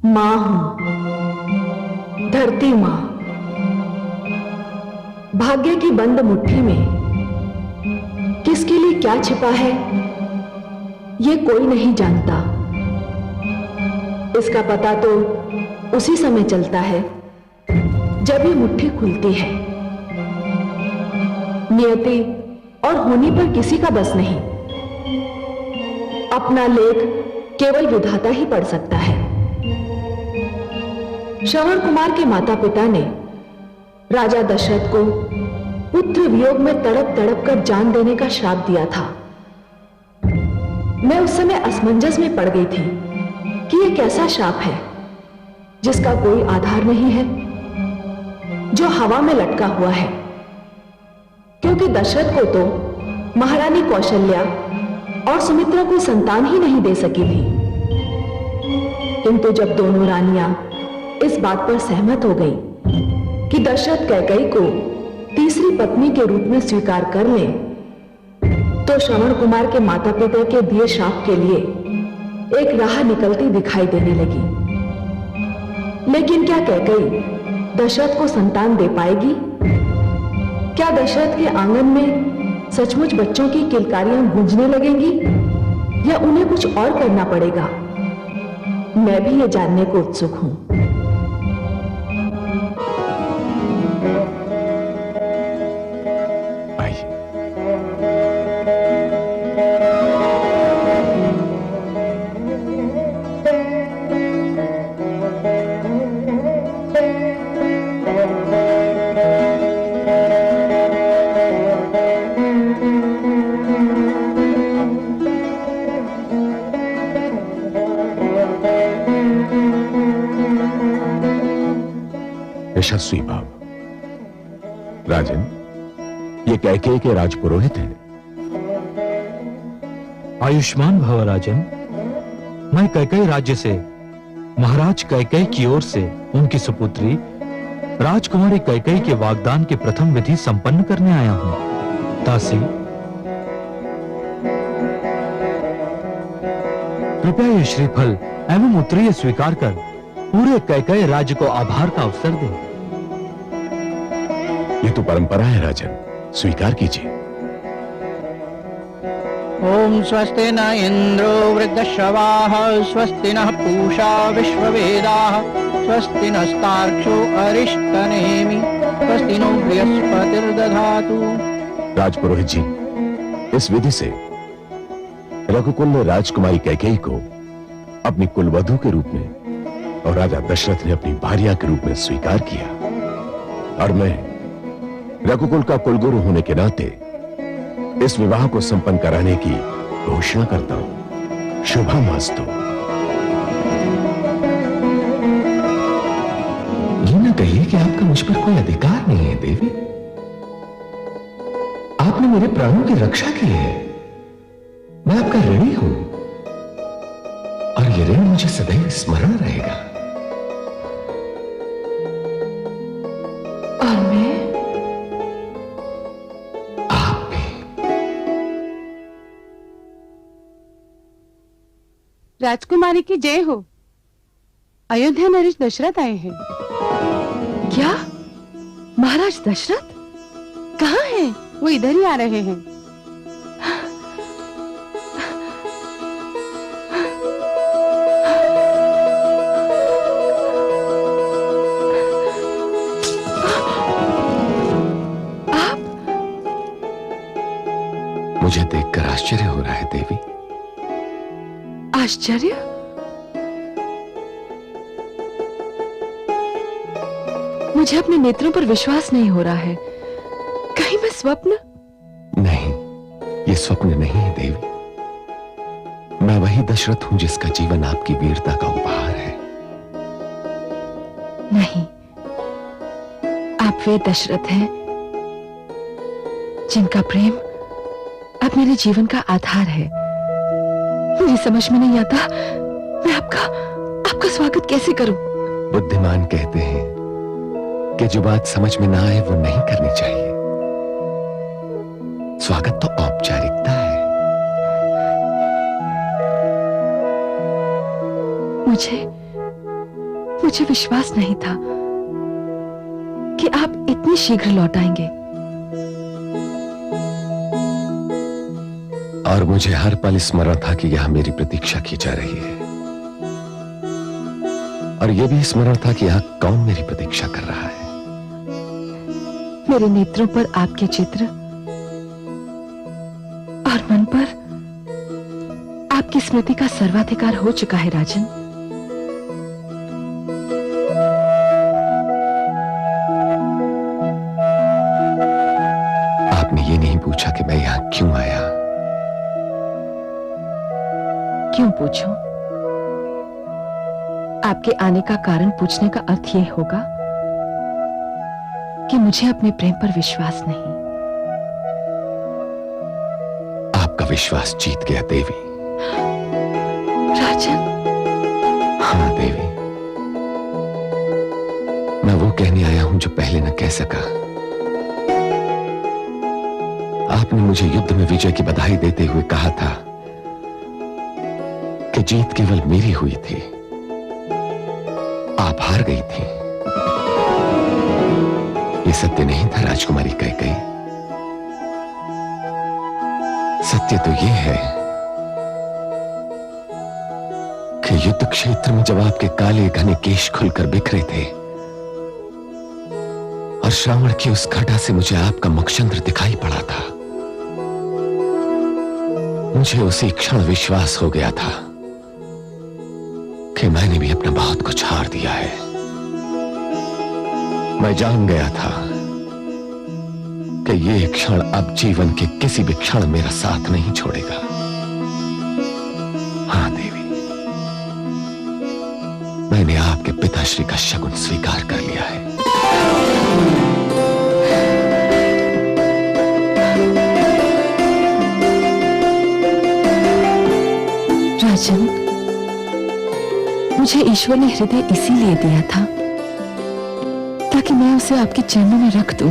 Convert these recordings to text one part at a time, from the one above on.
मां हूं, धरती मां। भाग्य की बंद मुट्ठी में किसके लिए क्या छिपा है, ये कोई नहीं जानता। इसका पता तो उसी समय चलता है जब ये मुट्ठी खुलती है। नियति और होनी पर किसी का बस नहीं। अपना लेख केवल विधाता ही पढ़ सकता है। श्रवण कुमार के माता पिता ने राजा दशरथ को पुत्र वियोग में तड़प तड़प कर जान देने का श्राप दिया था। मैं उस समय असमंजस में पड़ गई थी कि यह कैसा श्राप है जिसका कोई आधार नहीं है, जो हवा में लटका हुआ है। क्योंकि दशरथ को तो महारानी कौशल्या और सुमित्रा कोई संतान ही नहीं दे सकी थी। किंतु जब दोनों रानियां इस बात पर सहमत हो गई कि दशरथ कैकेयी को तीसरी पत्नी के रूप में स्वीकार कर लें, तो श्रवण कुमार के माता पिता के दिए श्राप के लिए एक राह निकलती दिखाई देने लगी। लेकिन क्या कैकेयी दशरथ को संतान दे पाएगी? क्या दशरथ के आंगन में सचमुच बच्चों की किलकारियां गूंजने लगेंगी, या उन्हें कुछ और करना पड़ेगा? मैं भी ये जानने को उत्सुक हूं। यशस्वी भाव। राजन, ये कैकेयी के राजपुरोहित हैं। आयुष्मान भव राजन। मैं कैकेयी राज्य से महाराज कैकेयी की ओर से उनकी सुपुत्री राजकुमारी कैकेयी के वागदान की प्रथम विधि संपन्न करने आया हूं। दासी, कृपया ये श्रीफल एवं उत्तरीय स्वीकार कर पूरे कैकेयी राज्य को आभार का अवसर दे। ये तो परंपरा है राजन, स्वीकार कीजिए। ओम स्वस्ति न इंद्रो वृद्धश्रवाः, स्वस्ति नः पूषा विश्ववेदाः, स्वस्ति नस्तार्क्ष्यो अरिष्टनेमि, स्वस्ति नो बृहस्पतिर्दधातु। राजपुरोहित जी, इस विधि से रघुकुल ने राजकुमारी कैकेयी को अपनी कुलवधू के रूप में और राजा दशरथ ने अपनी भार्या के रूप में स्वीकार किया। और मैं रघुकुल का कुलगुरु होने के नाते इस विवाह को संपन्न कराने की घोषणा करता हूं। शुभमस्तु। ये न कहिए कि आपका मुझ पर कोई अधिकार नहीं है देवी। आपने मेरे प्राणों की रक्षा की है। मैं आपका ऋणी हूं और ये ऋण मुझे सदैव स्मरण रहेगा। और मैं? आप भी। राजकुमारी की जय हो। अयोध्या नरेश दशरथ आए हैं। क्या? महाराज दशरथ कहाँ हैं? वो इधर ही आ रहे हैं। मुझे देखकर आश्चर्य हो रहा है देवी। आश्चर्य? मुझे अपने नेत्रों पर विश्वास नहीं हो रहा है। कहीं मैं स्वप्न? नहीं, ये स्वप्न नहीं है देवी। मैं वही दशरथ हूं जिसका जीवन आपकी वीरता का उपहार है। नहीं, आप वे दशरथ हैं जिनका प्रेम अब मेरे जीवन का आधार है। मुझे समझ में नहीं आता मैं आपका स्वागत कैसे करूं। बुद्धिमान कहते हैं कि जो बात समझ में ना आए वो नहीं करनी चाहिए। स्वागत तो औपचारिकता है। मुझे विश्वास नहीं था कि आप इतनी शीघ्र लौट आएंगे। और मुझे हर पल स्मरण था कि यहां मेरी प्रतीक्षा की जा रही है, और यह भी स्मरण था कि यहां कौन मेरी प्रतीक्षा कर रहा है। मेरे नेत्रों पर आपके चित्र और मन पर आपकी स्मृति का सर्वाधिकार हो चुका है राजन। आपने ये नहीं पूछा कि मैं यहां क्यों आया। क्यों पूछूं? आपके आने का कारण पूछने का अर्थ यह होगा कि मुझे अपने प्रेम पर विश्वास नहीं। आपका विश्वास जीत गया देवी। राजन। हाँ देवी, मैं वो कहने आया हूं जो पहले न कह सका। आपने मुझे युद्ध में विजय की बधाई देते हुए कहा था कि जीत केवल मेरी हुई थी, आप हार गई थी। ये सत्य नहीं था राजकुमारी कैकेयी। सत्य तो यह है कि युद्ध क्षेत्र में जब आपके काले घने केश खुलकर बिखरे थे और श्रावण की उस घटा से मुझे आपका मुखचंद्र दिखाई पड़ा था, मुझे उसी क्षण विश्वास हो गया था कि मैंने भी अपना बहुत कुछ हार दिया है। मैं जान गया था कि यह क्षण अब जीवन के किसी भी क्षण मेरा साथ नहीं छोड़ेगा। हाँ देवी, मैंने आपके पिताश्री का शगुन स्वीकार कर लिया है। राजन, मुझे ईश्वर ने हृदय इसीलिए दिया था ताकि मैं उसे आपके चरणों में रख दूं।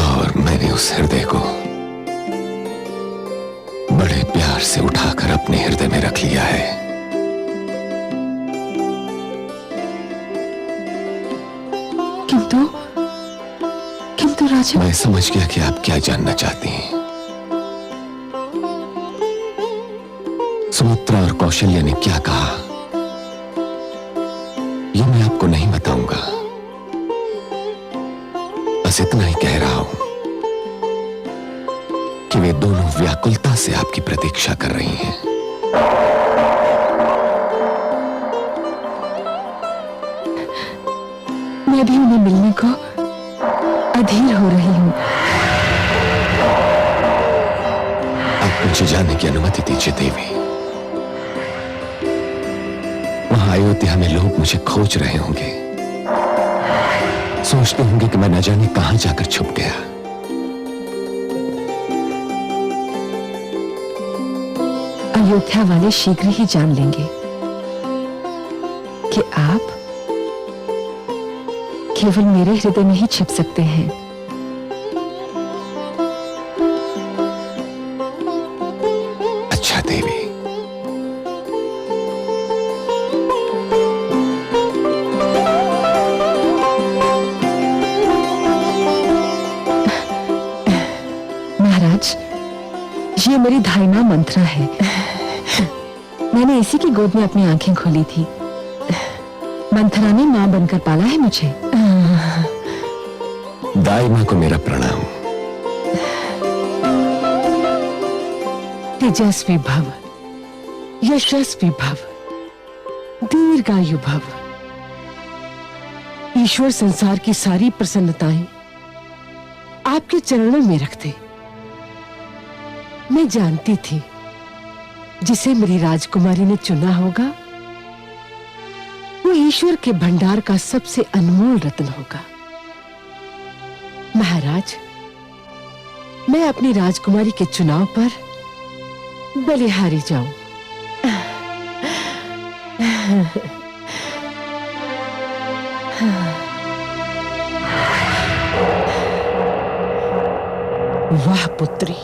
और मैंने उस हृदय को बड़े प्यार से उठाकर अपने हृदय में रख लिया है। किंतु राजन, मैं समझ गया कि आप क्या जानना चाहती हैं। सुमित्रा और कौशल्या ने क्या कहा, यह मैं आपको नहीं बताऊंगा। बस इतना ही कह रहा हूं कि वे दोनों व्याकुलता से आपकी प्रतीक्षा कर रही हैं। मैं भी उन्हें मिलने को अधीर हो रही हूं। आप मुझे जाने की अनुमति दीजिए देवी। वहां अयोध्या में लोग मुझे खोज रहे होंगे, सोचते होंगे कि मैं न जाने कहां जाकर छुप गया। अयोध्या वाले शीघ्र ही जान लेंगे कि आप केवल मेरे हृदय में ही छिप सकते हैं। अच्छा देवी, महाराज, ये मेरी धाइना मंत्रा है। मैंने इसी की गोद में अपनी आंखें खोली थी। मंथरा ने मां बनकर पाला है मुझे। दाई मां को मेरा प्रणाम। तेजस्वी भव, यशस्वी भव, दीर्घायु भव। ईश्वर संसार की सारी प्रसन्नताएं आपके चरणों में रखते। मैं जानती थी जिसे मेरी राजकुमारी ने चुना होगा वो ईश्वर के भंडार का सबसे अनमोल रत्न होगा। महाराज, मैं अपनी राजकुमारी के चुनाव पर बलिहारी जाऊं। वाह पुत्री,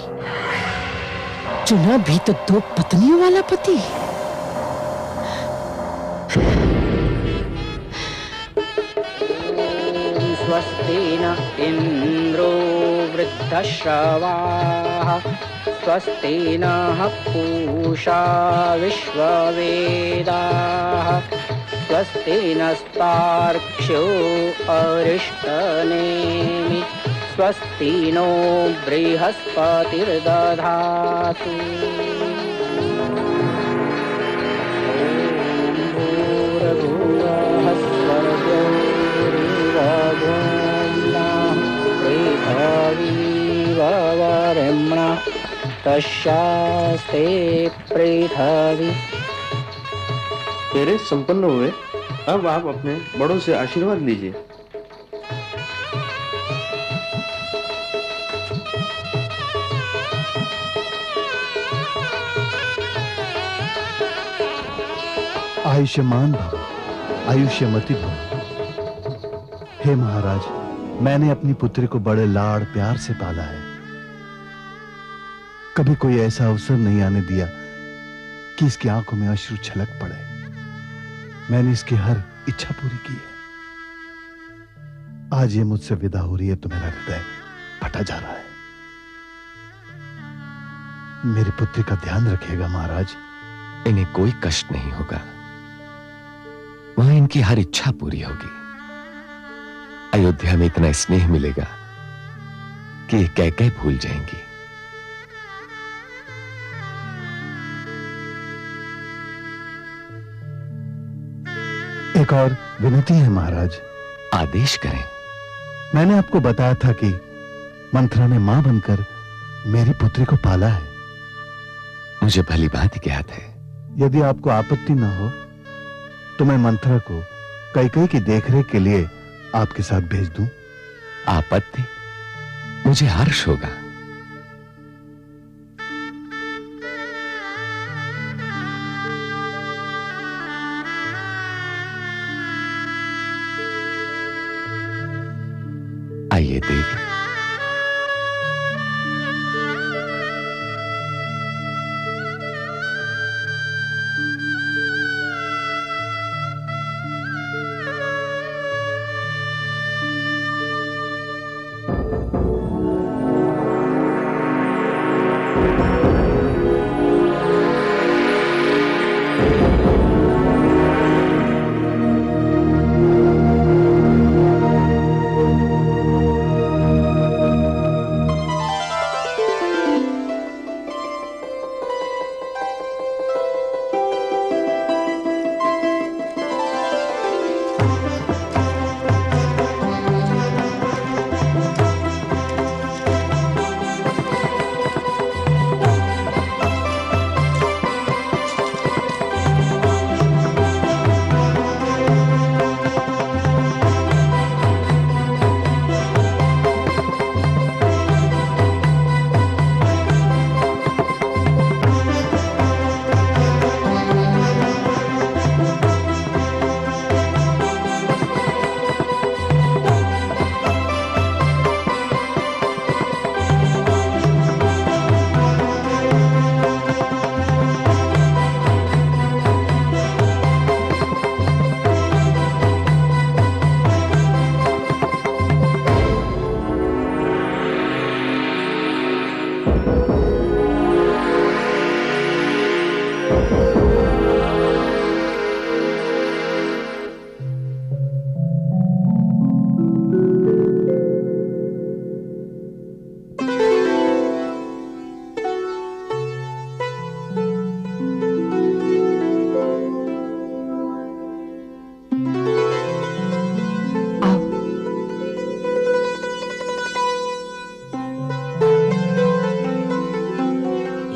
चुना भी तो 2 पत्नियों वाला पति। स्वस्ति न इंद्रो वृद्धश्रवाः स्वस्ति नः पूषा विश्ववेदाः स्वस्ति नस्तार्क्ष्यो अरिष्टनेमि स्वस्ति नो बृहस्पतिर्दधातु। तस्यास्ते पृथ्वी। तेरे संपन्न हुए, अब आप अपने बड़ों से आशीर्वाद लीजिए। आयुष्मान भव, आयुष्यमती भव। हे महाराज, मैंने अपनी पुत्री को बड़े लाड़ प्यार से पाला है। कभी कोई ऐसा अवसर नहीं आने दिया कि इसकी आंखों में अश्रु छलक पड़े। मैंने इसकी हर इच्छा पूरी की है। आज ये मुझसे विदा हो रही है तो मेरा हृदय फटा जा रहा है। मेरी पुत्री का ध्यान रखिएगा महाराज। इन्हें कोई कष्ट नहीं होगा, वहां इनकी हर इच्छा पूरी होगी। अयोध्या में इतना स्नेह मिलेगा कि ये कैकेयी भूल जाएंगी। एक और विनती है महाराज। आदेश करें। मैंने आपको बताया था कि मंथरा ने मां बनकर मेरी पुत्री को पाला है। मुझे भली भांति ज्ञात है। यदि आपको आपत्ति न हो तो मैं मंथरा को कैकेयी की देखरेख के लिए आपके साथ भेज दूं। आपत्ति? मुझे हर्ष होगा। आइए देवी।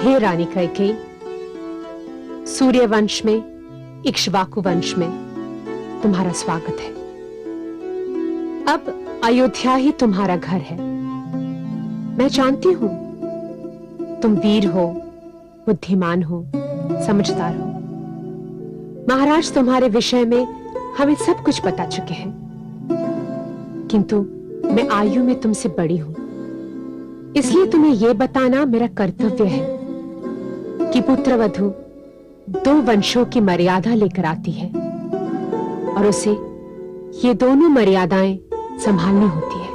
हे रानी कैकेयी, सूर्य वंश में, इक्ष्वाकु वंश में तुम्हारा स्वागत है। अब अयोध्या ही तुम्हारा घर है। मैं जानती हूं तुम वीर हो, बुद्धिमान हो, समझदार हो। महाराज तुम्हारे विषय में हमें सब कुछ बता चुके हैं, किंतु मैं आयु में तुमसे बड़ी हूं, इसलिए तुम्हें यह बताना मेरा कर्तव्य है कि पुत्रवधु 2 वंशों की मर्यादा लेकर आती है और उसे ये दोनों मर्यादाएं संभालनी होती है।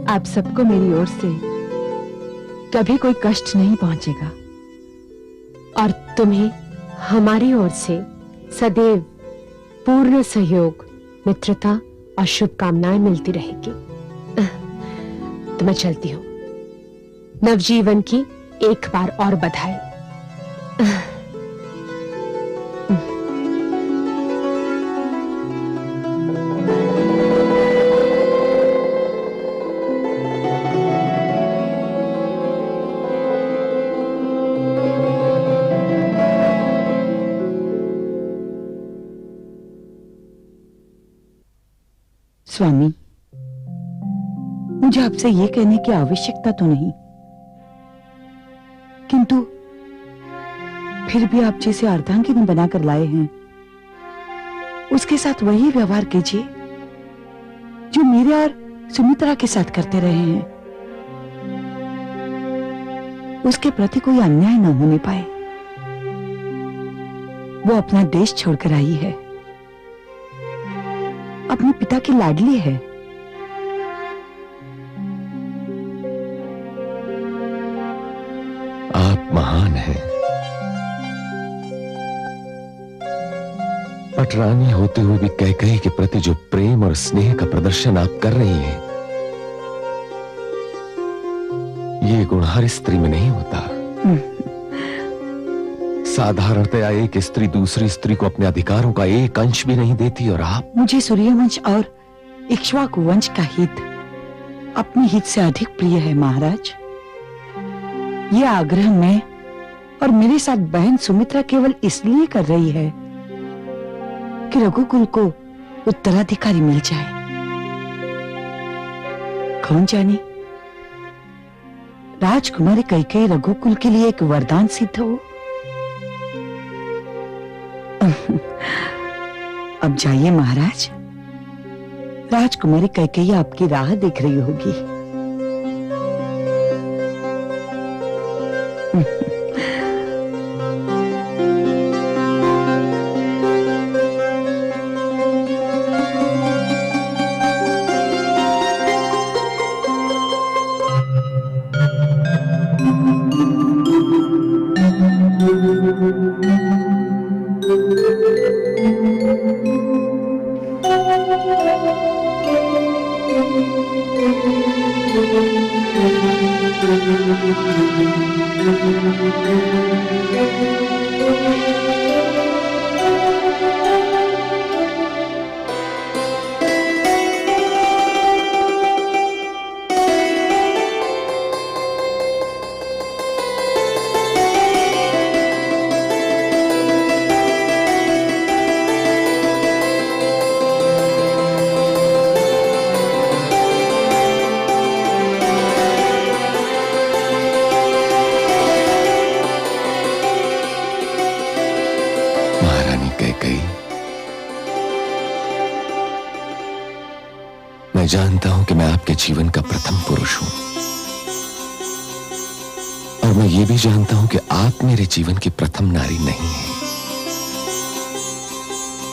आप सबको मेरी ओर से कभी कोई कष्ट नहीं पहुंचेगा और तुम्हें हमारी ओर से सदैव पूर्ण सहयोग, मित्रता और शुभकामनाएं मिलती रहेगी। तो मैं चलती हूं। नवजीवन की एक बार और बधाई। स्वामी, मुझे आपसे ये कहने की आवश्यकता तो नहीं, किंतु फिर भी आप जिसे अर्धांगिनी बनाकर लाए हैं उसके साथ वही व्यवहार कीजिए जो मेरे और सुमित्रा के साथ करते रहे हैं। उसके प्रति कोई अन्याय न होने पाए। वो अपना देश छोड़कर आई है, अपने पिता की लाडली है। आप महान हैं। पटरानी होते हुए भी कैकेयी के प्रति जो प्रेम और स्नेह का प्रदर्शन आप कर रही हैं, ये गुण हर स्त्री में नहीं होता। साधारणतया एक स्त्री दूसरी स्त्री को अपने अधिकारों का एक अंश भी नहीं देती, और आप। मुझे सूर्यवंश और इक्ष्वाकु वंश का हित अपने हित से अधिक प्रिय है महाराज। ये आग्रह मैं और मेरे साथ बहन सुमित्रा केवल इसलिए कर रही है कि रघुकुल को उत्तराधिकारी मिल जाए। कौन जाने, राजकुमारी कैकेयी रघुकुल के लिए एक वरदान सिद्ध हो। अब जाइए महाराज, राजकुमारी कैकेयी आपकी राह देख रही होगी। मैं जानता हूं कि मैं आपके जीवन का प्रथम पुरुष हूं, और मैं ये भी जानता हूं कि आप मेरे जीवन की प्रथम नारी नहीं हैं।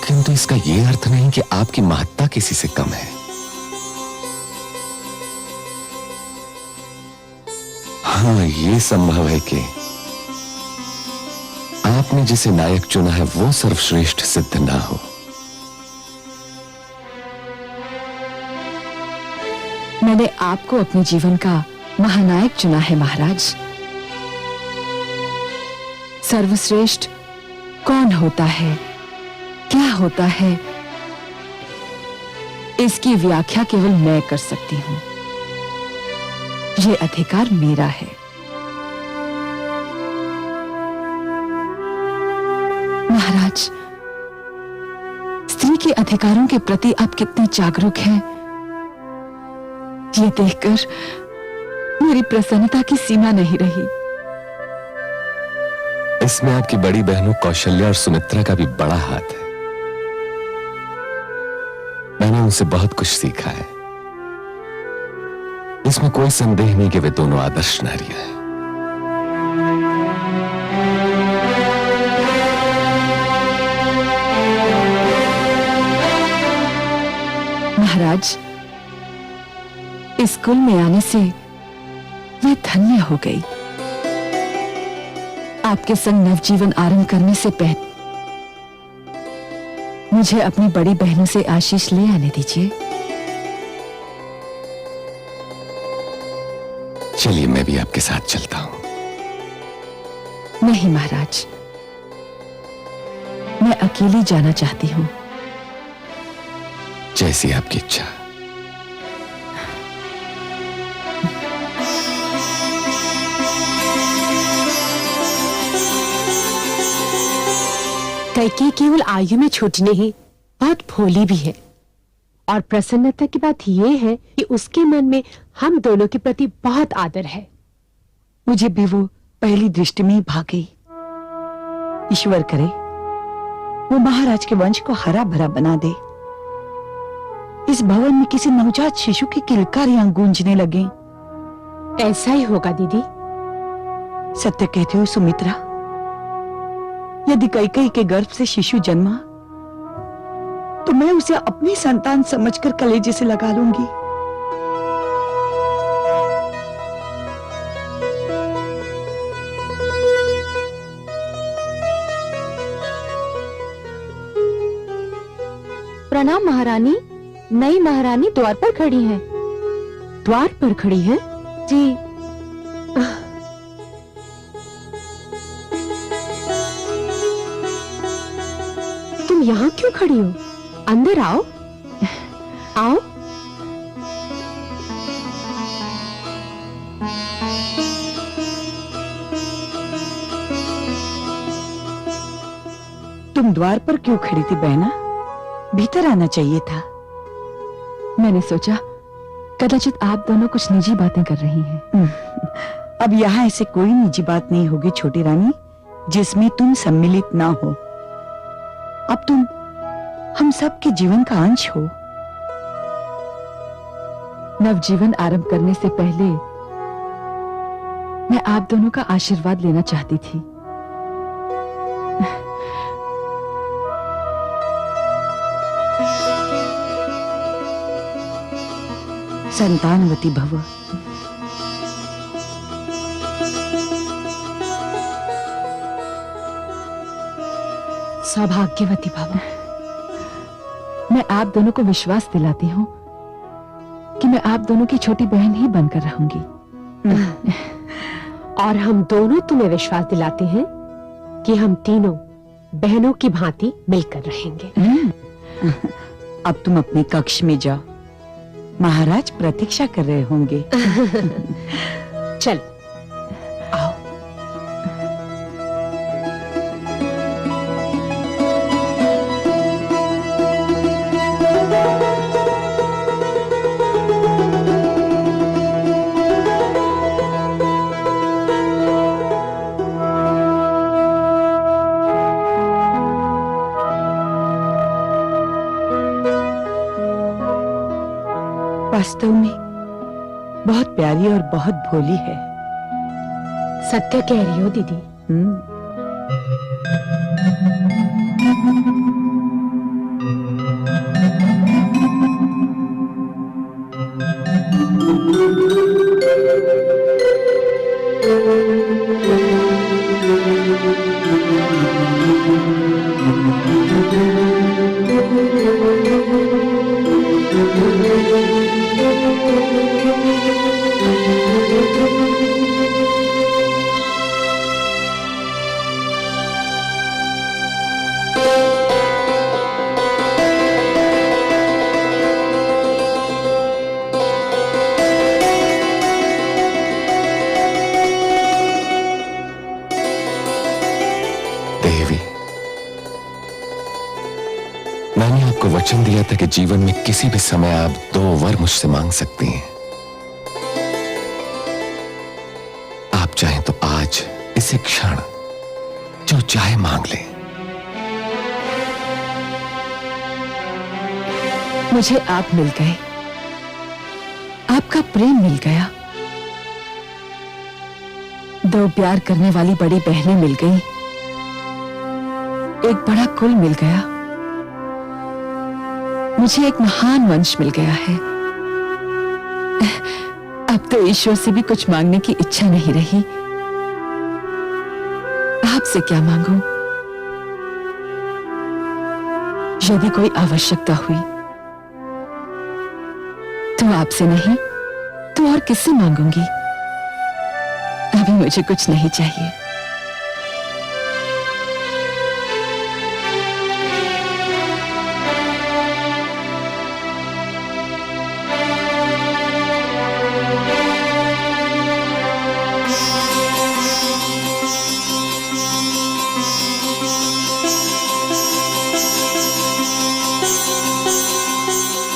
किंतु इसका यह अर्थ नहीं कि आपकी महत्ता किसी से कम है। हाँ, यह संभव है कि आपने जिसे नायक चुना है वो सर्वश्रेष्ठ सिद्ध ना हो। मैंने आपको अपने जीवन का महानायक चुना है महाराज। सर्वश्रेष्ठ कौन होता है, क्या होता है, इसकी व्याख्या केवल मैं कर सकती हूं। यह अधिकार मेरा है। महाराज, स्त्री के अधिकारों के प्रति आप कितने जागरूक हैं, ये देखकर मेरी प्रसन्नता की सीमा नहीं रही। इसमें आपकी बड़ी बहनों कौशल्या और सुमित्रा का भी बड़ा हाथ है। मैंने उनसे बहुत कुछ सीखा है। इसमें कोई संदेह नहीं कि वे दोनों आदर्श नारियां हैं। महाराज, इस कुल में आने से मैं धन्य हो गई। आपके संग नवजीवन आरंभ करने से पहले मुझे अपनी बड़ी बहनों से आशीष ले आने दीजिए। चलिए, मैं भी आपके साथ चलता हूं। नहीं महाराज, मैं अकेली जाना चाहती हूं। जैसी आपकी इच्छा। कैकेयी केवल आयु में छोटी नहीं, बहुत भोली भी है। और प्रसन्नता की बात यह है कि उसके मन में हम दोनों के प्रति बहुत आदर है। मुझे भी वो पहली दृष्टि में ही भाग गई। ईश्वर करे वो महाराज के वंश को हरा भरा बना दे। इस भवन में किसी नवजात शिशु की किलकारियां गूंजने लगे। ऐसा ही होगा दीदी। सत्य कहते हो सुमित्रा, यदि कैकेयी के गर्भ से शिशु जन्मा तो मैं उसे अपनी संतान समझकर कलेजे से लगा लूंगी। प्रणाम महारानी। नई महारानी द्वार पर खड़ी हैं। द्वार पर खड़ी है? जी। तुम यहाँ क्यों खड़ी हो? अंदर आओ। आओ। तुम द्वार पर क्यों खड़ी थी बहना? भीतर आना चाहिए था। मैंने सोचा कदाचित आप दोनों कुछ निजी बातें कर रही हैं। अब यहाँ ऐसे कोई निजी बात नहीं होगी छोटी रानी जिसमें तुम सम्मिलित ना हो। अब तुम हम सब के जीवन का अंश हो। नवजीवन आरंभ करने से पहले मैं आप दोनों का आशीर्वाद लेना चाहती थी। संतानवती भव। सौभाग्यवती भव। मैं आप दोनों को विश्वास दिलाती हूँ कि मैं आप दोनों की छोटी बहन ही बनकर रहूंगी। और हम दोनों तुम्हें विश्वास दिलाते हैं कि हम तीनों बहनों की भांति मिलकर रहेंगे। अब तुम अपने कक्ष में जाओ, महाराज प्रतीक्षा कर रहे होंगे। चल आओ। वास्तव में बहुत प्यारी और बहुत भोली है। सत्य कह रही हो दीदी। मैंने आपको वचन दिया था कि जीवन में किसी भी समय आप 2 वर मुझसे मांग सकती हैं। आप चाहें तो आज इसी क्षण जो चाहे मांग लें। मुझे आप मिल गए, आपका प्रेम मिल गया। दो प्यार करने वाली बड़ी बहनें मिल गई, एक बड़ा कुल मिल गया, मुझे एक महान वंश मिल गया है। अब तो ईश्वर से भी कुछ मांगने की इच्छा नहीं रही। आपसे क्या मांगूं? यदि कोई आवश्यकता हुई तो आपसे नहीं तो और किससे मांगूंगी? अभी मुझे कुछ नहीं चाहिए।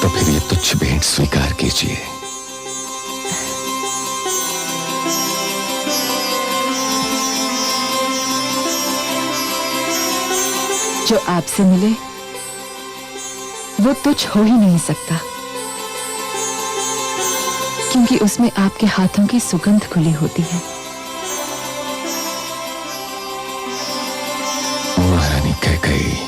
तो फिर ये तुच्छ भेंट स्वीकार कीजिए। जो आपसे मिले वो तुच्छ हो ही नहीं सकता, क्योंकि उसमें आपके हाथों की सुगंध खुली होती है। महारानी कैकेयी,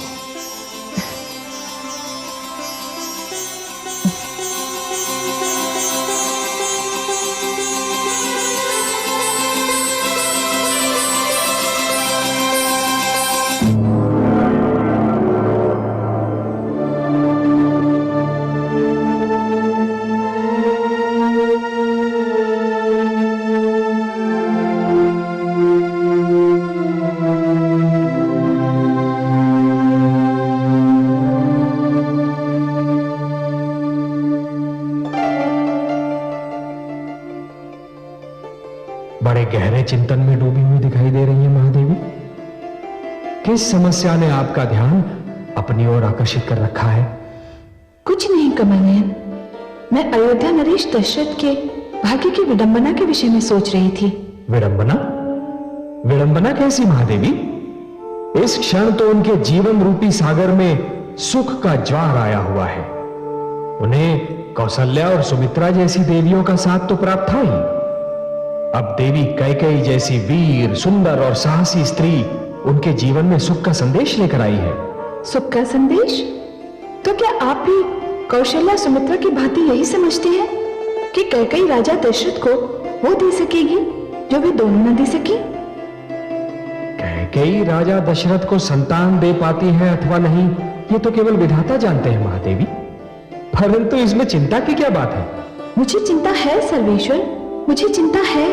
बड़े गहरे चिंतन में डूबी हुई दिखाई दे रही है महादेवी। किस समस्या ने आपका ध्यान अपनी ओर आकर्षित कर रखा है? कुछ नहीं कमलनयन, मैं अयोध्या नरेश दशरथ के भाग्य की विडंबना के विषय में सोच रही थी। विडंबना? विडंबना कैसी महादेवी? इस क्षण तो उनके जीवन रूपी सागर में सुख का ज्वार आया हुआ है। उन्हें कौशल्या और सुमित्रा जैसी देवियों का साथ तो प्राप्त था ही। अब देवी कैकेयी जैसी वीर, सुंदर और साहसी स्त्री उनके जीवन में सुख का संदेश लेकर आई है। सुख का संदेश? तो क्या आप भी कौशल्या सुमित्रा की भांति यही समझते हैं कि कैकेयी राजा दशरथ को वो दे सकेगी जो वे दोनों न दे सकी? कैकेयी राजा दशरथ को संतान दे पाती है अथवा नहीं, ये तो केवल विधाता जानते हैं महादेवी। परंतु इसमें चिंता की क्या बात है? मुझे चिंता है सर्वेश्वर, मुझे चिंता है।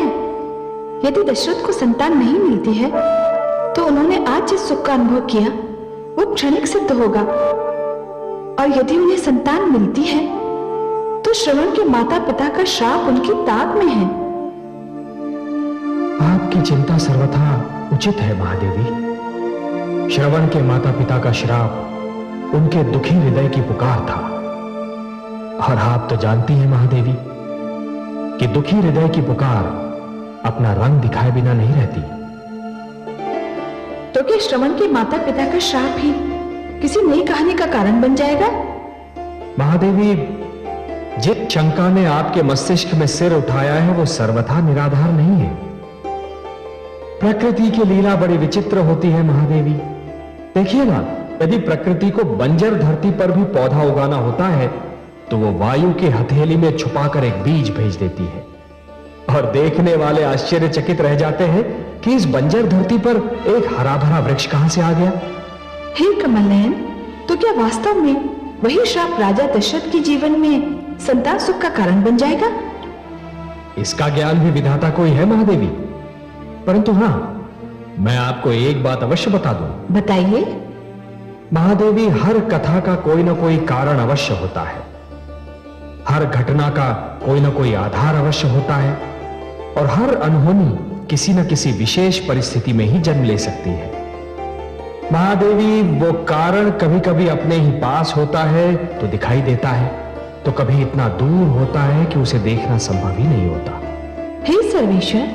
यदि दशरथ को संतान नहीं मिलती है तो उन्होंने आज जिस सुख का अनुभव किया वो क्षणिक सिद्ध होगा, और यदि उन्हें संतान मिलती है तो श्रवण के माता पिता का श्राप उनकी ताक में है। आपकी चिंता सर्वथा उचित है महादेवी। श्रवण के माता पिता का श्राप उनके दुखी हृदय की पुकार था, और आप तो जानती हैं महादेवी कि दुखी हृदय की पुकार अपना रंग दिखाए बिना नहीं रहती। तो क्या श्रवण के माता पिता का श्राप ही किसी नई कहानी का कारण बन जाएगा? महादेवी, जिस शंका ने आपके मस्तिष्क में सिर उठाया है वो सर्वथा निराधार नहीं है। प्रकृति की लीला बड़ी विचित्र होती है महादेवी। देखिए ना, यदि प्रकृति को बंजर धरती पर भी पौधा उगाना होता है तो वो वायु की हथेली में छुपाकर एक बीज भेज देती है, और देखने वाले आश्चर्यचकित रह जाते हैं कि इस बंजर धरती पर एक हरा भरा वृक्ष कहां से आ गया। हे कमलनयन, तो क्या वास्तव में वही श्राप राजा दशरथ के जीवन में संतान सुख का कारण बन जाएगा? इसका ज्ञान भी विधाता को ही है महादेवी। परंतु हां, मैं आपको एक बात अवश्य बता दूं। बताइए। महादेवी, हर कथा का कोई ना कोई कारण अवश्य होता है, हर घटना का कोई ना कोई आधार अवश्य होता है, और हर अनहोनी किसी न किसी विशेष परिस्थिति में ही जन्म ले सकती है। महादेवी, वो कारण कभी कभी अपने ही पास होता है तो दिखाई देता है, तो कभी इतना दूर होता है कि उसे देखना संभव ही नहीं होता। हे सर्वेश्वर,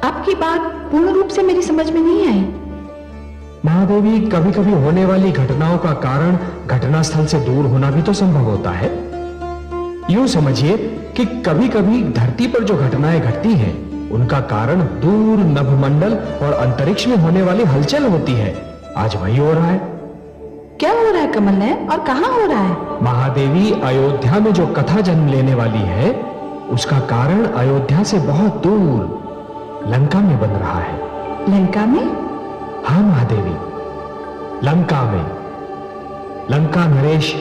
आपकी बात पूर्ण रूप से मेरी समझ में नहीं आई। महादेवी, कभी कभी होने वाली घटनाओं का कारण घटनास्थल से दूर होना भी तो संभव होता है। यूं समझिए कि कभी कभी धरती पर जो घटनाएं घटती हैं उनका कारण दूर नभमंडल और अंतरिक्ष में होने वाली हलचल होती है। आज वही हो रहा है। क्या हो रहा है कमल नयन, और कहाँ हो रहा है? महादेवी, अयोध्या में जो कथा जन्म लेने वाली है उसका कारण अयोध्या से बहुत दूर लंका में बन रहा है। लंका में? हाँ महादेवी, लंका में। लंका नरेश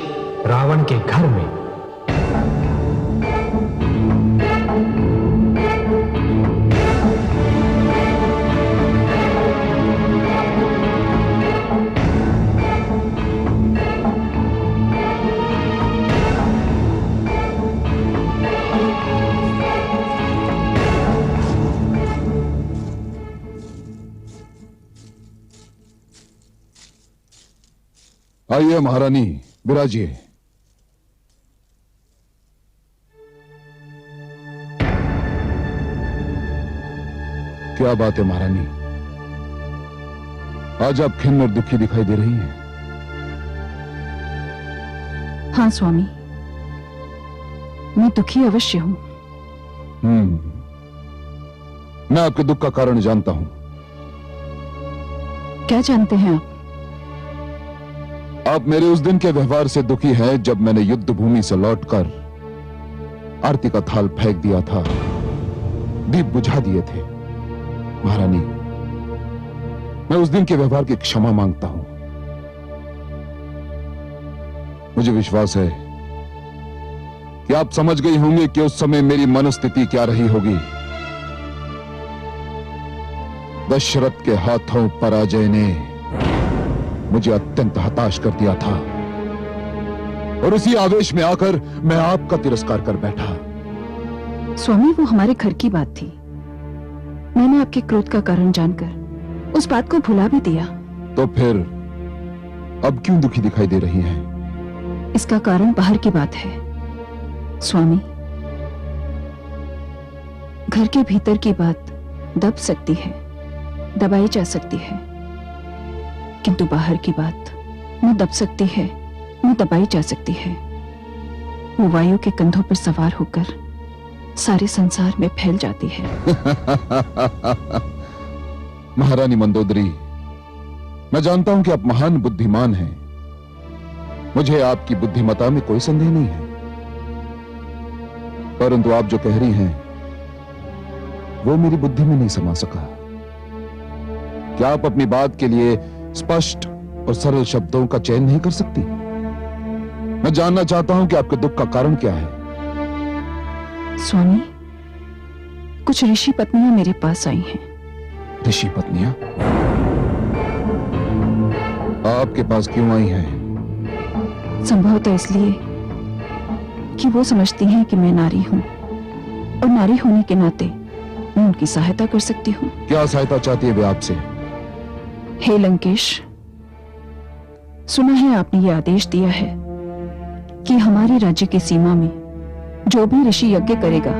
रावण के घर में। आइए महारानी, विराजिए। क्या बात है महारानी, आज आप खिन्न और दुखी दिखाई दे रही हैं। हाँ स्वामी, मैं दुखी अवश्य हूं। मैं आपके दुख का कारण जानता हूं। क्या जानते हैं आप? आप मेरे उस दिन के व्यवहार से दुखी हैं जब मैंने युद्ध भूमि से लौटकर आरती का थाल फेंक दिया था, दीप बुझा दिए थे। महारानी, मैं उस दिन के व्यवहार की क्षमा मांगता हूं। मुझे विश्वास है कि आप समझ गई होंगे कि उस समय मेरी मनोस्थिति क्या रही होगी। दशरथ के हाथों पराजय ने मुझे अत्यंत हताश कर दिया था और उसी आवेश में आकर मैं आपका तिरस्कार कर बैठा। स्वामी, वो हमारे घर की बात थी। मैंने आपके क्रोध का कारण जानकर उस बात को भुला भी दिया। तो फिर अब क्यों दुखी दिखाई दे रही हैं? इसका कारण बाहर की बात है स्वामी। घर के भीतर की बात दब सकती है, दबाई जा सकती है, किंतु बाहर की बात न दब सकती है न दबाई जा सकती है। वो वायु के कंधों पर सवार होकर सारे संसार में फैल जाती है। महारानी मंदोदरी, मैं जानता हूं कि आप महान बुद्धिमान हैं। मुझे आपकी बुद्धिमत्ता में कोई संदेह नहीं है, परंतु आप जो कह रही हैं वो मेरी बुद्धि में नहीं समा सका। क्या आप अपनी बात के लिए स्पष्ट और सरल शब्दों का चयन नहीं कर सकती? मैं जानना चाहता हूं कि आपके दुख का कारण क्या है। स्वामी, कुछ ऋषि पत्नियां मेरे पास आई हैं। ऋषि पत्नियां आपके पास क्यों आई हैं? संभवतः इसलिए कि वो समझती हैं कि मैं नारी हूं और नारी होने के नाते मैं उनकी सहायता कर सकती हूं। क्या सहायता चाहती है वे आपसे? हे लंकेश, सुना है आपने ये आदेश दिया है कि हमारे राज्य की सीमा में जो भी ऋषि यज्ञ करेगा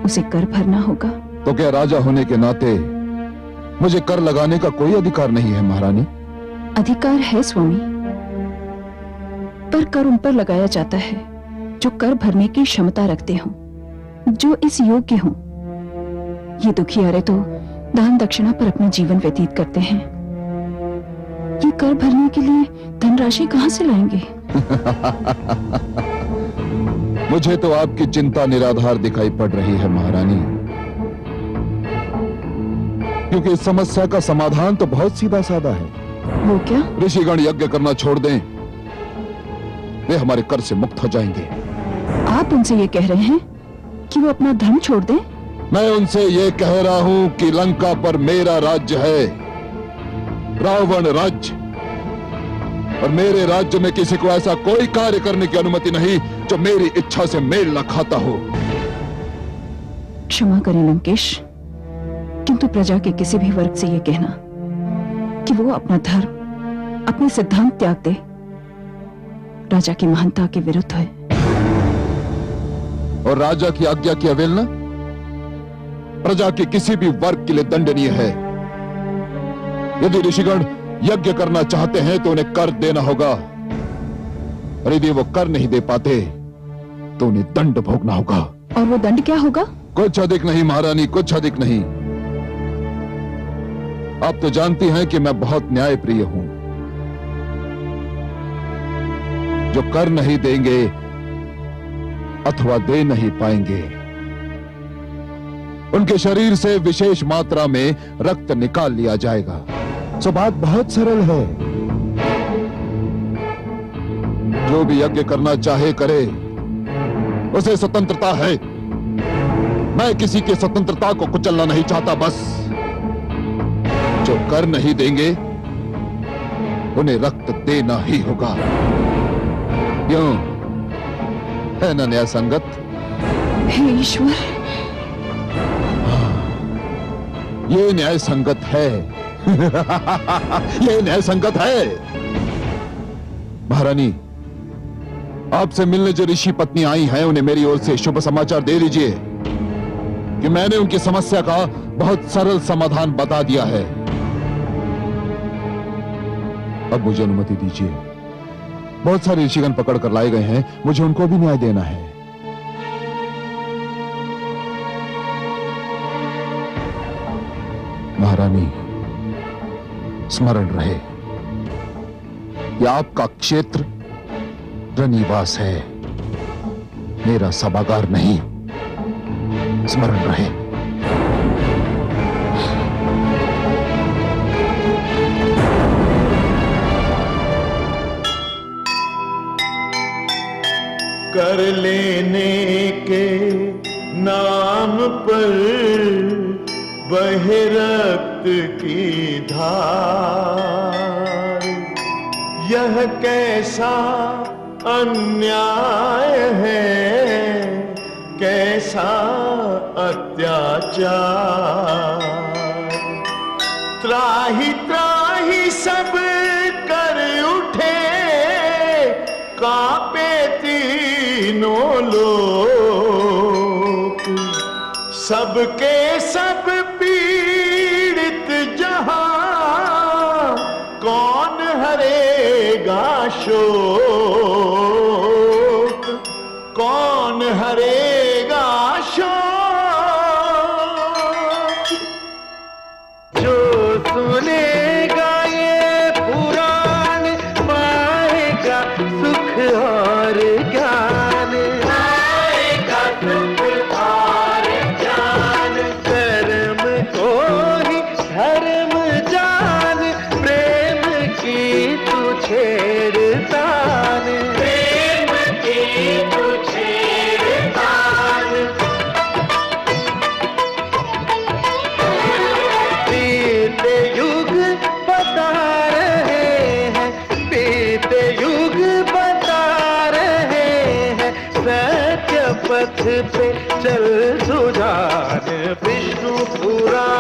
उसे कर भरना होगा। तो क्या राजा होने के नाते मुझे कर लगाने का कोई अधिकार नहीं है महारानी? अधिकार है स्वामी, पर कर उन पर लगाया जाता है जो कर भरने की क्षमता रखते हों, जो इस योग्य हों। ये दुखियारे तो दान दक्षिणा पर अपना जीवन व्यतीत करते हैं। ये कर भरने के लिए धनराशि कहां से लाएंगे? मुझे तो आपकी चिंता निराधार दिखाई पड़ रही है महारानी, क्योंकि इस समस्या का समाधान तो बहुत सीधा साधा है। वो क्या? ऋषिगण यज्ञ करना छोड़ दें, वे हमारे कर से मुक्त हो जाएंगे। आप उनसे ये कह रहे हैं कि वो अपना धर्म छोड़ दें? मैं उनसे ये कह रहा हूं कि लंका पर मेरा राज्य है, रावण राज्य, और मेरे राज्य में किसी को ऐसा कोई कार्य करने की अनुमति नहीं जो मेरी इच्छा से मेल न खाता हो। क्षमा करें लंकेश, किंतु प्रजा के किसी भी वर्ग से यह कहना कि वो अपना धर्म, अपने सिद्धांत त्याग दे, राजा की महानता के विरुद्ध है। और राजा की आज्ञा की अवहेलना प्रजा के किसी भी वर्ग के लिए दंडनीय है। यदि ऋषिगण यज्ञ करना चाहते हैं तो उन्हें कर देना होगा, और यदि वो कर नहीं दे पाते तो उन्हें दंड भोगना होगा। और वो दंड क्या होगा? कुछ अधिक नहीं महारानी, कुछ अधिक नहीं। आप तो जानती हैं कि मैं बहुत न्यायप्रिय हूं। जो कर नहीं देंगे अथवा दे नहीं पाएंगे, उनके शरीर से विशेष मात्रा में रक्त निकाल लिया जाएगा। सो बात बहुत सरल है। जो भी यज्ञ करना चाहे करे, उसे स्वतंत्रता है। मैं किसी की स्वतंत्रता को कुचलना नहीं चाहता। बस जो कर नहीं देंगे उन्हें रक्त देना ही होगा। क्यों, है ना न्याय संगत? हे ईश्वर, ये न्याय संगत है। ये न्याय संगत है। महारानी, आपसे मिलने जो ऋषि पत्नी आई हैं, उन्हें मेरी ओर से शुभ समाचार दे दीजिए कि मैंने उनकी समस्या का बहुत सरल समाधान बता दिया है। अब मुझे अनुमति दीजिए। बहुत सारे ऋषिगण पकड़ कर लाए गए हैं, मुझे उनको भी न्याय देना है। महारानी, स्मरण रहे कि आपका क्षेत्र रनिवास है, मेरा सभागार नहीं। स्मरण रहे। कर लेने के नाम पर बहे रक्त की धार, यह कैसा अन्याय है, कैसा अत्याचार। त्राही त्राही सब कर उठे, कांपे तीनों लोक, सबके सब पीड़ित जहां, कौन हरेगा शोक, कौन हरेगा शोक। जो सुनेगा ये पुराण, पाएगा सुख और ज्ञान, पाएगा सुख और ज्ञान। कर्म को ही धर्म जान, प्रेम की तू छेड़तान, प्रेम की तू छेड़तान। बीते युग बता रहे हैं, बीते युग बता रहे हैं, सत्य पथ पे चल सुजान। विष्णु पुराण